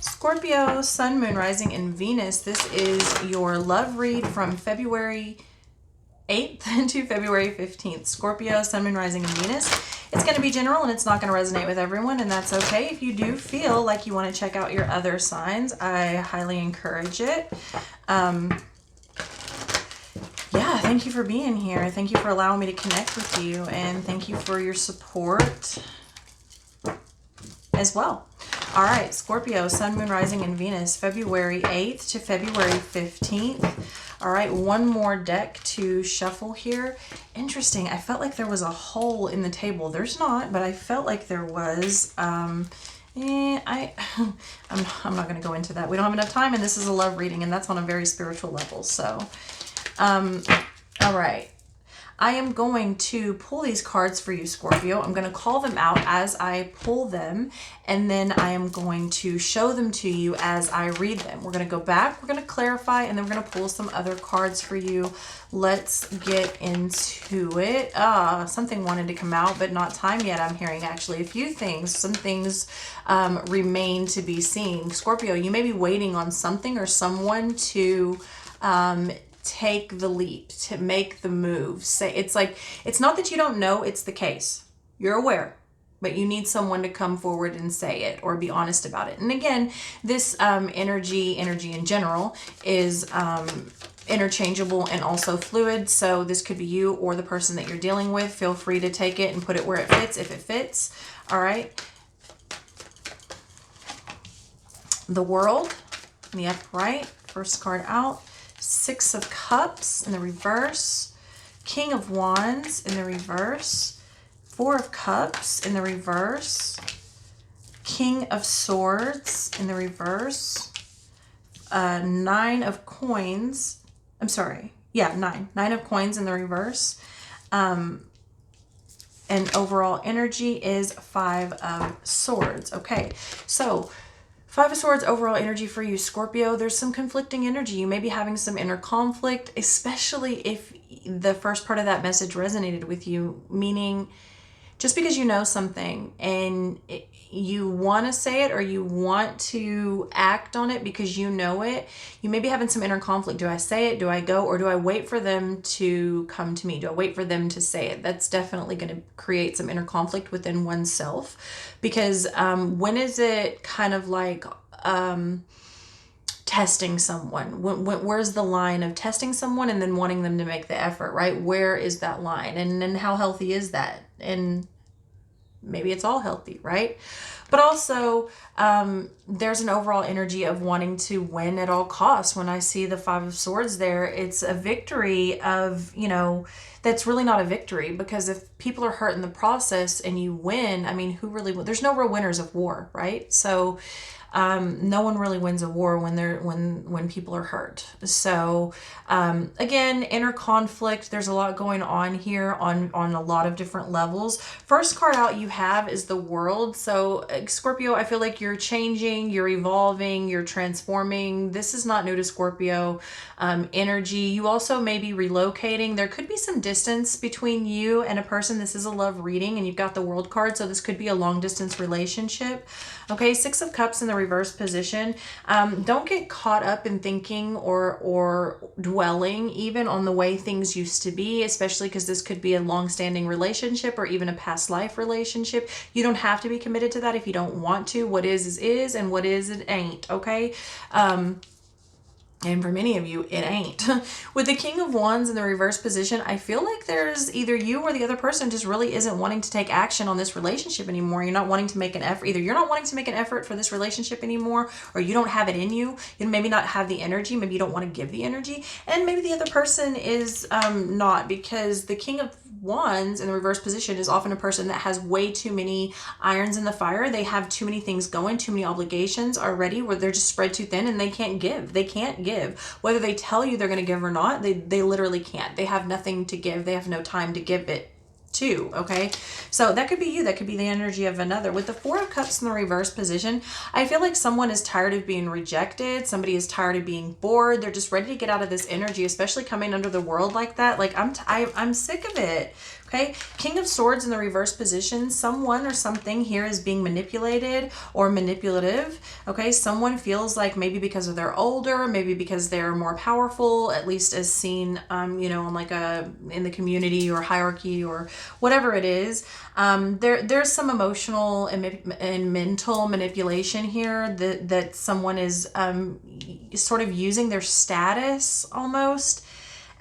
Scorpio, Sun, Moon, Rising, and Venus. This is your love read from February 8th to February 15th. Scorpio, Sun, Moon, Rising, and Venus. It's going to be general and it's not going to resonate with everyone, and that's okay. If you do feel like you want to check out your other signs, I highly encourage it. Yeah, thank you for being here. Thank you for allowing me to connect with you, and thank you for your support as well. All right, Scorpio, Sun, Moon, Rising, and Venus, February 8th to February 15th. All right, one more deck to shuffle here. Interesting. I felt like there was a hole in the table. There's not, but I felt like there was. I'm not going to go into that. We don't have enough time, and this is a love reading, and that's on a very spiritual level. So, all right. I am going to pull these cards for you, Scorpio. I'm going to call them out as I pull them, and then I am going to show them to you as I read them. We're going to go back, we're going to clarify, and then we're going to pull some other cards for you. Let's get into it. Something wanted to come out, but not time yet. I'm hearing actually a few things. Some things remain to be seen. Scorpio, you may be waiting on something or someone to take the leap, to make the move. Say, it's like, it's not that you don't know it's the case. You're aware, but you need someone to come forward and say it or be honest about it. And again, this energy in general is interchangeable and also fluid. So this could be you or the person that you're dealing with. Feel free to take it and put it where it fits, if it fits. All right. The World in the upright, first card out. Six of Cups in the reverse, King of Wands in the reverse, Four of Cups in the reverse, King of Swords in the reverse, Nine of Coins. I'm sorry. Yeah, Nine of Coins in the reverse. And overall energy is Five of Swords. Okay, so Five of Swords, overall energy for you, Scorpio. There's some conflicting energy. You may be having some inner conflict, especially if the first part of that message resonated with you, meaning just because you know something and you want to say it or you want to act on it because you know it, you may be having some inner conflict. Do I say it? Do I go? Or do I wait for them to come to me? Do I wait for them to say it? That's definitely going to create some inner conflict within oneself, because when is it kind of like testing someone? Where's the line of testing someone and then wanting them to make the effort, right? Where is that line? And then how healthy is that? And maybe it's all healthy, right? But also, there's an overall energy of wanting to win at all costs. When I see the Five of Swords there, it's a victory of, that's really not a victory, because if people are hurt in the process and you win, I mean, who really, there's no real winners of war, right? So no one really wins a war when people are hurt. So again, inner conflict. There's a lot going on here on a lot of different levels. First card out you have is the World. So Scorpio, I feel like you're changing, you're evolving, you're transforming. This is not new to Scorpio energy. You also may be relocating. There could be some distance between you and a person. This is a love reading, and you've got the World card, so this could be a long distance relationship. Okay, Six of Cups in the reverse position. Don't get caught up in thinking or dwelling even on the way things used to be, especially because this could be a long-standing relationship or even a past life relationship. You don't have to be committed to that if you don't want to. What is, and what is, it ain't, okay? And for many of you, it ain't. With the King of Wands in the reverse position, I feel like there's either you or the other person just really isn't wanting to take action on this relationship anymore. You're not wanting to make an effort. Either you're not wanting to make an effort for this relationship anymore, or you don't have it in you. You maybe not have the energy. Maybe you don't want to give the energy. And maybe the other person is not, because the King of Wands in the reverse position is often a person that has way too many irons in the fire. They have too many things going, too many obligations already, where they're just spread too thin and they can't give. They can't give. Whether they tell you they're going to give or not, they literally can't. They have nothing to give. They have no time to give it too. Okay, so that could be you. That could be the energy of another. With the Four of Cups in the reverse position, I feel like someone is tired of being rejected. Somebody is tired of being bored. They're just ready to get out of this energy, especially coming under the world like that. Like I'm sick of it. Okay, King of Swords in the reverse position, someone or something here is being manipulated or manipulative. Okay, someone feels like maybe because of they're older, maybe because they're more powerful, at least as seen, you know, on like in the community or hierarchy or whatever it is. There's some emotional and mental manipulation here that someone is sort of using their status almost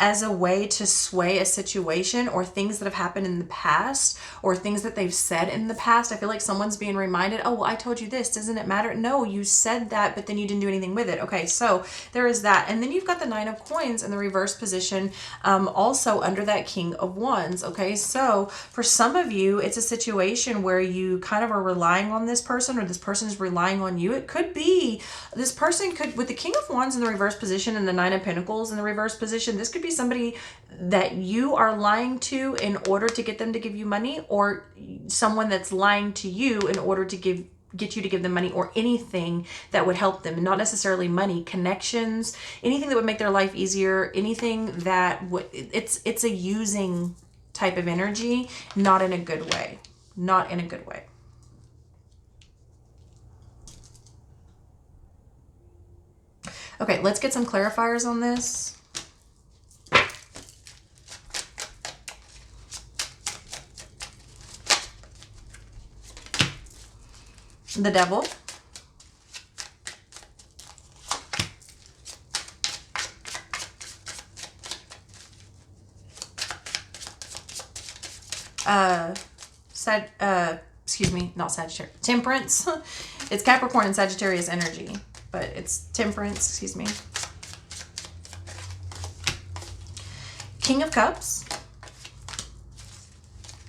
as a way to sway a situation or things that have happened in the past or things that they've said in the past. I feel like someone's being reminded, oh, well, I told you this. Doesn't it matter? No, you said that, but then you didn't do anything with it. Okay, so there is that. And then you've got the Nine of Coins in the reverse position, also under that King of Wands. Okay, so for some of you, it's a situation where you kind of are relying on this person or this person is relying on you. It could be this person could, with the King of Wands in the reverse position and the Nine of Pentacles in the reverse position, this could be somebody that you are lying to in order to get them to give you money, or someone that's lying to you in order to get you to give them money, or anything that would help them. Not necessarily money, connections, anything that would make their life easier, anything that would, it's a using type of energy, not in a good way. Not in a good way. Okay, let's get some clarifiers on this. The Devil. Excuse me, not Sagittarius. Temperance. It's Capricorn and Sagittarius energy, but it's Temperance, excuse me. King of Cups.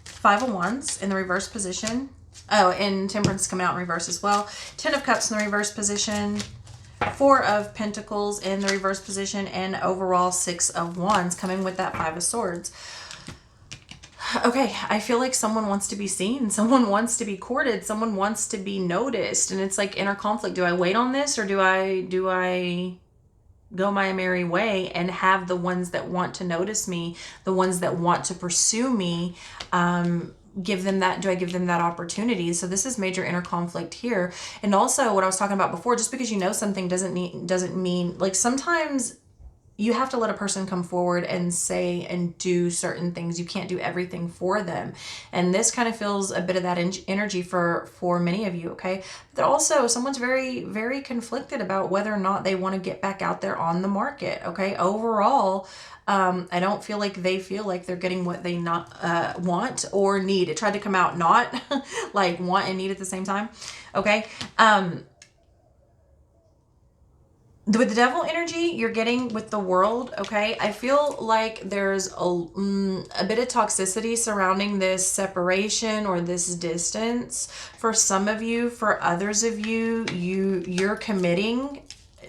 Five of Wands in the reverse position. Oh, and Temperance coming out in reverse as well. Ten of Cups in the reverse position. Four of Pentacles in the reverse position. And overall Six of Wands coming with that Five of Swords. Okay, I feel like someone wants to be seen. Someone wants to be courted. Someone wants to be noticed. And it's like inner conflict. Do I wait on this, or do I go my merry way and have the ones that want to notice me, the ones that want to pursue me, give them that, do I give them that opportunity? So this is major inner conflict here. And also what I was talking about before, just because you know something doesn't mean, like, sometimes you have to let a person come forward and say and do certain things. You can't do everything for them. And this kind of feels a bit of that energy for many of you, okay? But also, someone's very, very conflicted about whether or not they want to get back out there on the market, okay? Overall, I don't feel like they feel like they're getting what they not want or need. It tried to come out not like want and need at the same time, okay? With the Devil energy you're getting with the World, okay, I feel like there's a bit of toxicity surrounding this separation or this distance for some of you. For others of you, you're committing.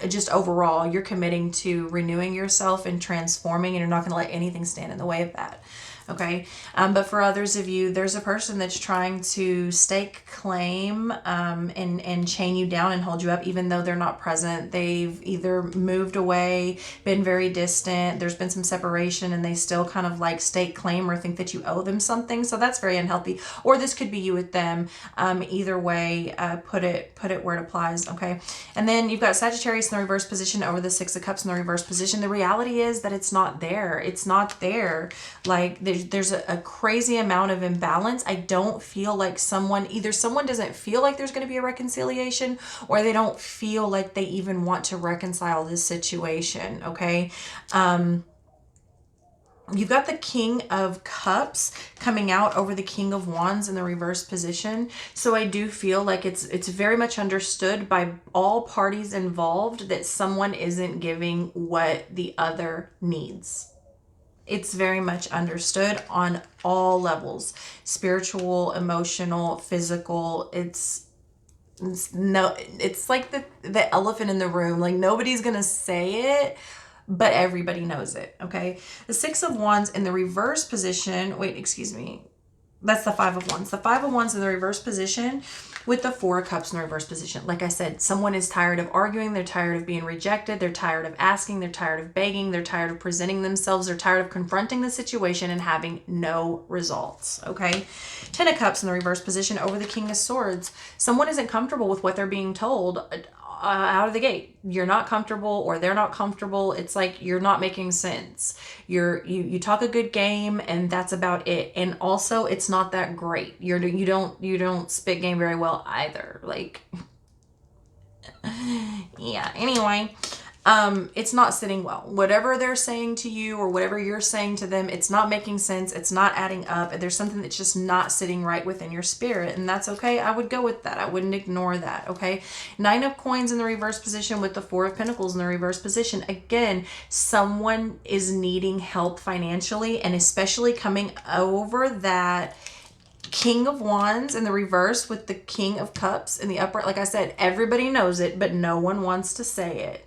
Just overall, you're committing to renewing yourself and transforming, and you're not going to let anything stand in the way of that. Okay. But for others of you, there's a person that's trying to stake claim and chain you down and hold you up, even though they're not present. They've either moved away, been very distant, there's been some separation, and they still kind of like stake claim or think that you owe them something. So that's very unhealthy. Or this could be you with them. Either way, put it where it applies. Okay. And then you've got Sagittarius in the reverse position over the Six of Cups in the reverse position. The reality is that it's not there. It's not there. Like, there's a crazy amount of imbalance. I don't feel like either someone doesn't feel like there's going to be a reconciliation, or they don't feel like they even want to reconcile this situation, okay? You've got the King of Cups coming out over the King of Wands in the reverse position. So I do feel like it's very much understood by all parties involved that someone isn't giving what the other needs. It's very much understood on all levels, spiritual, emotional, physical. It's like the elephant in the room. Like, nobody's gonna say it, but everybody knows it. Okay, the Six of Wands in the reverse position. Wait, excuse me. That's the Five of Wands. The Five of Wands in the reverse position with the Four of Cups in the reverse position. Like I said, someone is tired of arguing. They're tired of being rejected. They're tired of asking. They're tired of begging. They're tired of presenting themselves. They're tired of confronting the situation and having no results. Okay. Ten of Cups in the reverse position over the King of Swords. Someone isn't comfortable with what they're being told out of the gate. You're not comfortable, or they're not comfortable. It's like you're not making sense. You talk a good game, and that's about it. And also, it's not that great. You don't spit game very well either. Like, yeah. Anyway, it's not sitting well. Whatever they're saying to you or whatever you're saying to them, it's not making sense. It's not adding up. There's something that's just not sitting right within your spirit, and that's okay. I would go with that. I wouldn't ignore that. Okay. Nine of Coins in the reverse position with the Four of Pentacles in the reverse position. Again, someone is needing help financially, and especially coming over that King of Wands in the reverse with the King of Cups in the upright. Like I said, everybody knows it, but no one wants to say it.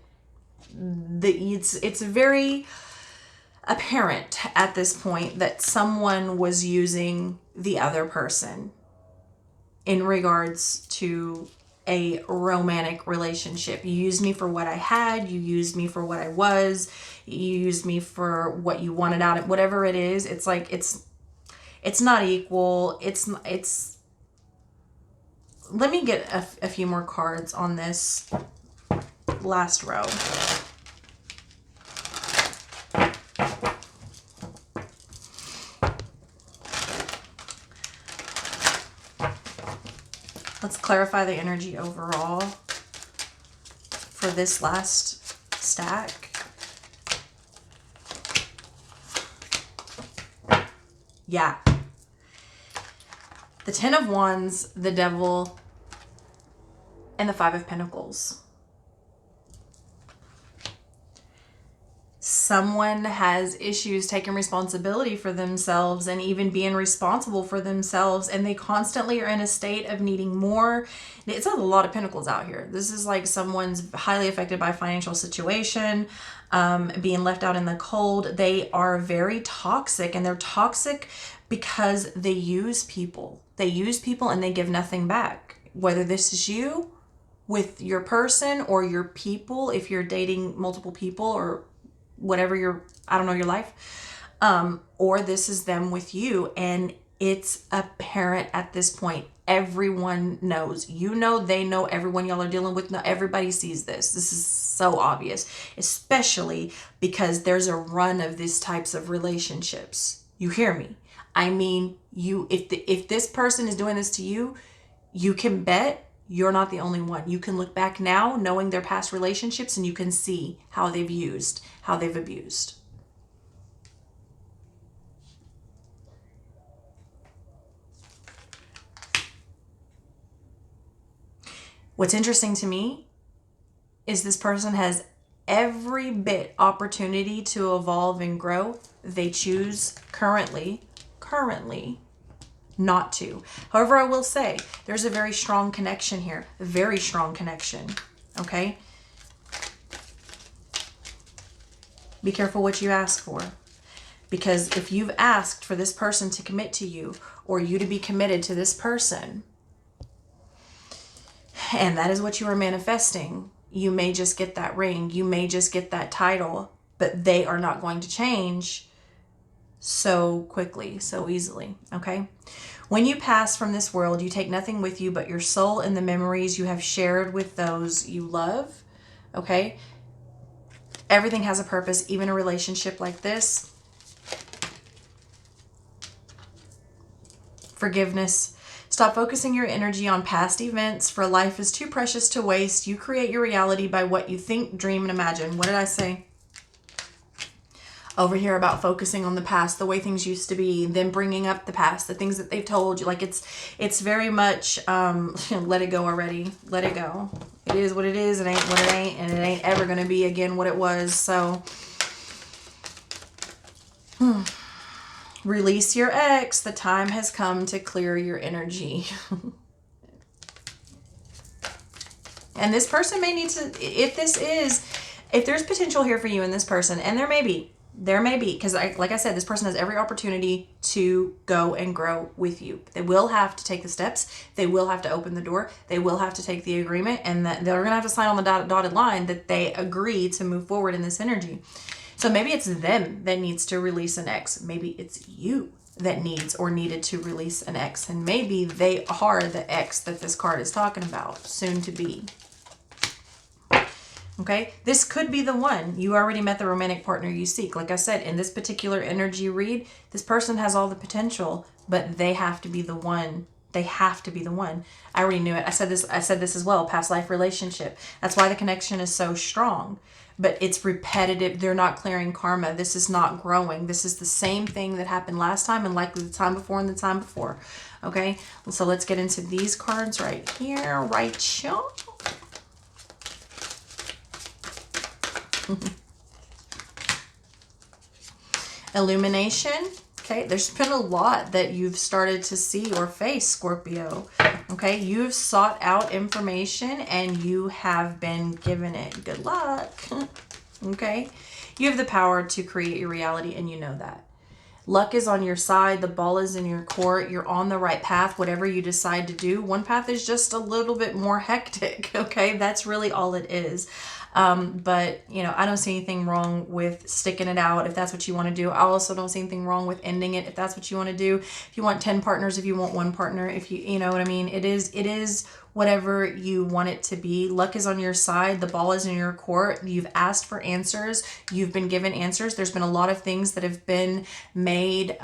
It's very apparent at this point that someone was using the other person in regards to a romantic relationship. You used me for what I had. You used me for what I was. You used me for what you wanted out of whatever it is. It's like it's not equal. It's let me get a few more cards on this last row. Let's clarify the energy overall for this last stack. Yeah. The Ten of Wands, the Devil, and the Five of Pentacles. Someone has issues taking responsibility for themselves and even being responsible for themselves, and they constantly are in a state of needing more. It's a lot of pentacles out here. This is like someone's highly affected by financial situation, being left out in the cold. They are very toxic, and they're toxic because they use people. They use people and they give nothing back. Whether this is you with your person or your people, if you're dating multiple people or whatever your life, or this is them with you, and it's apparent at this point. Everyone knows, they know, everyone y'all are dealing with, everybody sees this is so obvious, especially because there's a run of these types of relationships. You hear me? I mean, if this person is doing this to you, you can bet you're not the only one. You can look back now knowing their past relationships, and you can see how they've used, how they've abused. What's interesting to me is this person has every bit opportunity to evolve and grow. They choose currently not to. However, I will say there's a very strong connection here, a very strong connection. Okay. Be careful what you ask for, because if you've asked for this person to commit to you, or you to be committed to this person, and that is what you are manifesting, you may just get that ring, you may just get that title, but they are not going to change so quickly, so easily. Okay. When you pass from this world, you take nothing with you but your soul and the memories you have shared with those you love. Okay. Everything has a purpose, even a relationship like this. Forgiveness. Stop focusing your energy on past events, for life is too precious to waste. You create your reality by what you think, dream, and imagine. What did I say over here about focusing on the past, the way things used to be, then bringing up the past, the things that they've told you? Like, it's very much let it go already. Let it go. It is what it is. It ain't what it ain't, and it ain't ever going to be again what it was. So Release your ex. The time has come to clear your energy. And this person may need to, if there's potential here for you and this person, and there may be, because like I said, this person has every opportunity to go and grow with you. They will have to take the steps. They will have to open the door. They will have to take the agreement, and that they're going to have to sign on the dotted line that they agree to move forward in this energy. So maybe it's them that needs to release an ex. Maybe it's you that needs or needed to release an ex. And maybe they are the ex that this card is talking about, soon to be. Okay, this could be the one. You already met the romantic partner you seek. Like I said, in this particular energy read, this person has all the potential, but they have to be the one. They have to be the one. I already knew it. I said this as well, past life relationship. That's why the connection is so strong. But it's repetitive. They're not clearing karma. This is not growing. This is the same thing that happened last time and likely the time before and the time before. Okay, so let's get into these cards right here, right here. Illumination. Okay, there's been a lot that you've started to see or face, Scorpio. Okay, you've sought out information and you have been given it. Good luck. Okay, you have the power to create your reality and you know that. Luck is on your side. The ball is in your court. You're on the right path, whatever you decide to do. One path is just a little bit more hectic. Okay, that's really all it is. But, you know, I don't see anything wrong with sticking it out if that's what you want to do. I also don't see anything wrong with ending it if that's what you want to do. If you want 10 partners, if you want one partner, if you know what I mean? It is whatever you want it to be. Luck is on your side. The ball is in your court. You've asked for answers. You've been given answers. There's been a lot of things that have been made,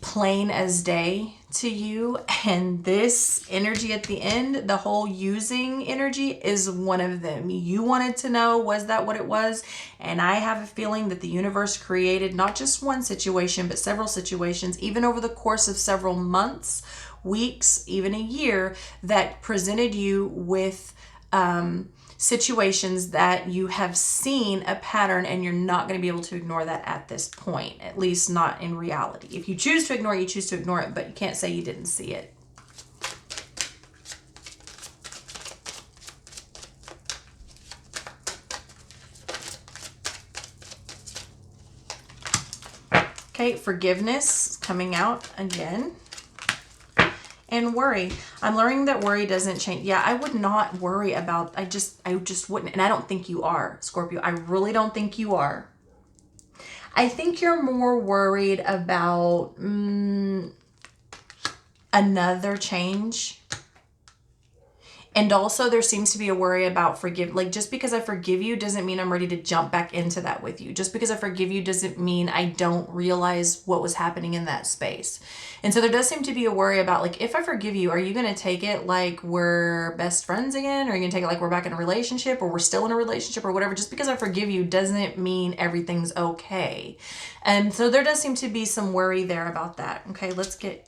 plain as day to you, and this energy at the end, the whole using energy, is one of them. You wanted to know, was that what it was? And I have a feeling that the universe created not just one situation but several situations, even over the course of several months, weeks, even a year, that presented you with situations that you have seen a pattern, and you're not going to be able to ignore that at this point, at least not in reality. If you choose to ignore it, you choose to ignore it, but you can't say you didn't see it. Okay, forgiveness coming out again. And worry. I'm learning that worry doesn't change. Yeah, I would not worry about, I just wouldn't. And I don't think you are, Scorpio. I really don't think you are. I think you're more worried about another change. And also there seems to be a worry about like, just because I forgive you doesn't mean I'm ready to jump back into that with you. Just because I forgive you doesn't mean I don't realize what was happening in that space. And so there does seem to be a worry about, like, if I forgive you, are you going to take it like we're best friends again? Or are you going to take it like we're back in a relationship, or we're still in a relationship, or whatever? Just because I forgive you doesn't mean everything's okay. And so there does seem to be some worry there about that. Okay, let's get...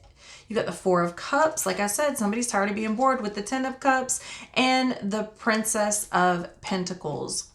You got the Four of Cups. Like I said, somebody's tired of being bored with the Ten of Cups and the Princess of Pentacles.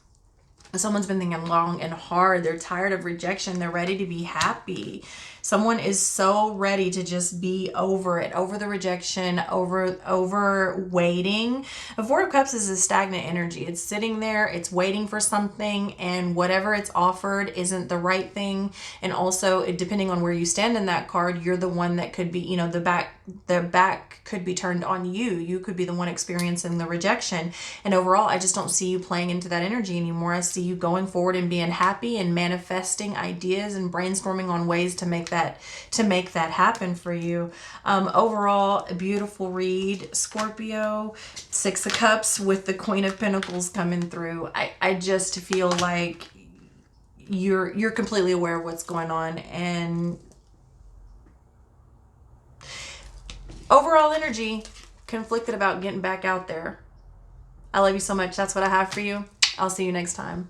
Someone's been thinking long and hard. They're tired of rejection. They're ready to be happy. Someone is so ready to just be over it, over the rejection, over waiting. The Four of Cups is a stagnant energy. It's sitting there, it's waiting for something, and whatever it's offered isn't the right thing. And also, depending on where you stand in that card, you're the one that could be, you know, the back could be turned on you. You could be the one experiencing the rejection. And overall, I just don't see you playing into that energy anymore. I see you going forward and being happy and manifesting ideas and brainstorming on ways to make that happen for you. Overall, a beautiful read, Scorpio. Six of Cups with the Queen of Pentacles coming through. I just feel like you're completely aware of what's going on, and overall energy conflicted about getting back out there. I love you so much. That's what I have for you. I'll see you next time.